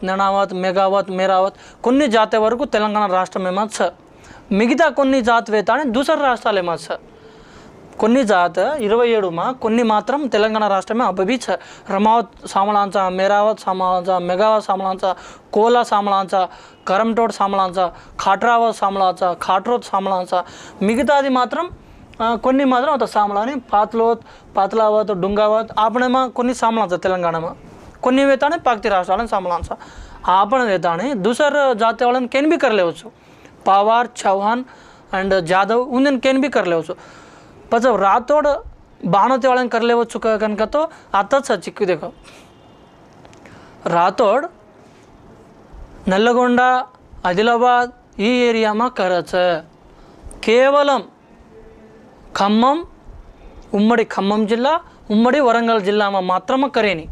నెనావత్ మెగావత్ మేరావత్ కొన్ని జాతి వరకు తెలంగాణ రాష్ట్రమేమో సార్ మిగతా కొన్ని జాతి వేతానే దూసర రాష్ట్రాలేమో సార్ కొన్ని జాత 27 మా కొన్ని మాత్రం తెలంగాణ రాష్ట్రమే అబ్బి సార్ రమావత్ సామలాంచ మేరావత్ సామలాంచ మెగావత్ సామలాంచ కోలా సామలాంచ కరంటోడ్ సామలాంచ ఖాట్రావత్ సామలాంచ ఖాట్రోత్ సామలాంచ మిగతాది మాత్రం కొన్ని మాత్రం అంత సామలాని పాతలావత్ డుంగావత్ ఆపణేమా కొన్ని సామలాంచ తెలంగాణమా కొన్ని वेताने पाकती राष्ट्रालन सामलांचा आपण वेताने दूसर जाते वालन केन भी कर लेवचो पवार चौहान एंड जाधव उन्हें केन भी कर लेवचो पच रातोड बाणते वालन कर लेवचो कనుక तो आताच चिक्कू देखो रातोड నల్లగొండ ఆదిలాబాద్ ఈ ఏరియాમાં કરે છે కేవలం ఖమ్మం ఉమ్మడి ఖమ్మం జిల్లా ఉమ్మడి వరంగల్ జిల్లాમાં માત્રમાં કરેની